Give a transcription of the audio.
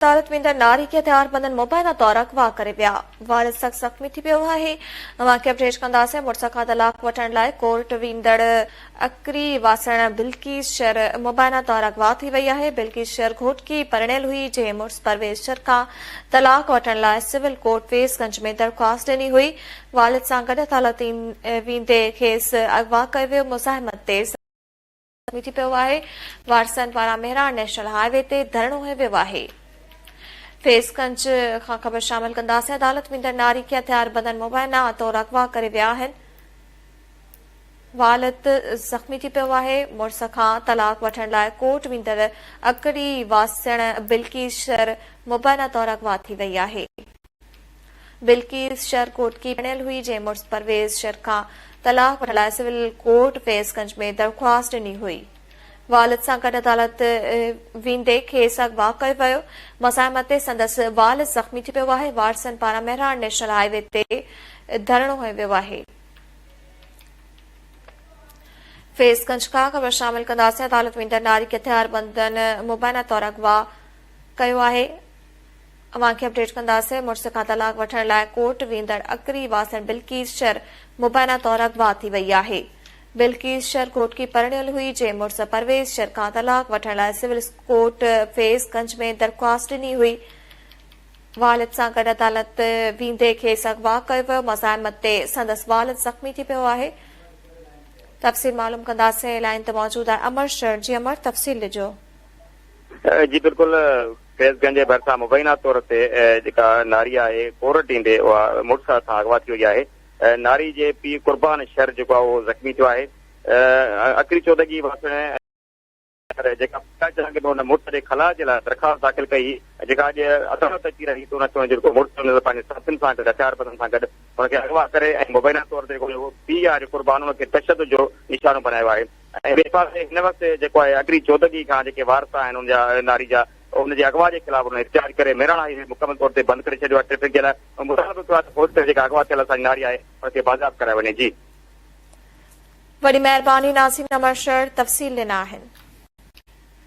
अदालत वेंदड़ नारी खे हथियारबंदनि मुबैना तौर अगवा करे विया। वारिस सख़्त ज़ख़्मी थी पियो आहे। वाक़िआ पेश कंदासीं। मुड़िस खां तलाक वठण लाइ कोर्ट वेंदड़ अकरी वासण बिल्किस शर मुबैना तौर अगवा थी वई आहे। बिल्किस शर घोटकी परिणियल हुई, जंहिं मुड़िस परवेज़ शर खां तलाक वठण लाइ सिविल कोर्ट फेसगंज में दरख़्वास्त ॾिनी हुई। वालिद सां गॾु अदालत वेंदे खेसि अगवा कयो वियो। मुज़ाहिमत ते ज़ख़्मी थी पियो आहे। वारिसनि पारां मेहरान नेशनल हाईवे ते धरणो हंयो वियो आहे। फेसगंज खां ख़बर शामिल कंदासीं। अदालत वेंदड़ नारी खे हथियारबंदनि मुबैना तौर अगवा करे विया आहिनि। वालिद ज़ख़्मी थी पियो आहे। मुड़िस खां तलाक वठण लाइ कोर्ट वेंदड़ अकड़ी वासण बिल्किस शर मुबैना तौर अगवा थी वई आहे। बिल्किस शर कोटकी परिणियल हुई, जंहिं मुड़िस परवेज़ शर खां तलाक वठण लाइ सिविल कोर्ट फेसगंज में दरख़्वास्त ॾिनी हुई। वालिद सां गॾु अदालत वेंदे खेसि अगवा कयो वियो। मुज़ाहिमत ते संदसि वालिद ज़ख़्मी थी पियो आहे। वारिसनि पारां मेहरान नेशनल हाईवे ते धरणो हंयो वियो आहे। फेसगंज खां ख़बर शामिल कंदासीं। अदालत वेंदड़ नारी खे हथियारबंदनि मुबैना तौर अगवा कयो आहे। अवांखे अपडेट कंदासीं। मुड़िस खां तलाक वठण लाइ कोर्ट वेंदड़ अकरी वासण बिल्किस शर मुबैना तौर अगवा थी वई आहे। बिल्किस शर कोटकी परिणियल हुई, जंहिं मुड़िस परवेज़ शर खां तलाक वठण लाइ सिविल कोर्ट फेसगंज में दरख़्वास्त ॾिनी हुई। वालिद सां गॾु अदालत वेंदे खेसि अगवा कयो वियो। मुज़ाहिमत ते संदसि वालिद ज़ख़्मी थी पियो आहे। तफ़सील मालूम कंदासीं। लाइन ते मौजूद आहे अमर शर। जी अमर, तफ़सील ॾिजो। जी बिल्कुल। फेसगंज जे भरिसां मुबैना तौर ते जेका नारी आहे कोर्ट ईंदे उहा मुड़िस सां अगवा थी वई आहे। नारी जे पीउ कुर्बान शर जेको आहे उहो ज़ख़्मी थियो आहे। अकरी चौदगी वासण जेका हुन मुड़िस जे खला जे लाइ दरख़्वास्त दाख़िल कई, जेका अॼु अदालत अची रही त हुन जेको मुड़िस पंहिंजे साथियुनि सां गॾु हथियारबंदनि सां गॾु हुनखे अगवा करे ऐं मुबैना तौर ते जेको पीउ आहे कुर्बान हुनखे तशदुद जो निशानो बनायो आहे। ऐं ॿिए पासे हिन वक़्तु जेको आहे अकरी चौदगी खां जेके वारस आहिनि हुनजा नारी जा, उनजे अगवा जे ख़िलाफ़ हुन इख़्तियार करे मेहरान हाईवे मुकमल तौर ते बंदि करे छॾियो आहे ट्रैफिक जे लाइ। मुताबिक़ आहे त कोर्ट ते जेका अगवा थियल असांजी नारी आहे हुनखे बाज़ाब कराए वञे। जी वॾी महिरबानी नाज़रीन, अमर शर तफ़सील ॾिना आहिनि।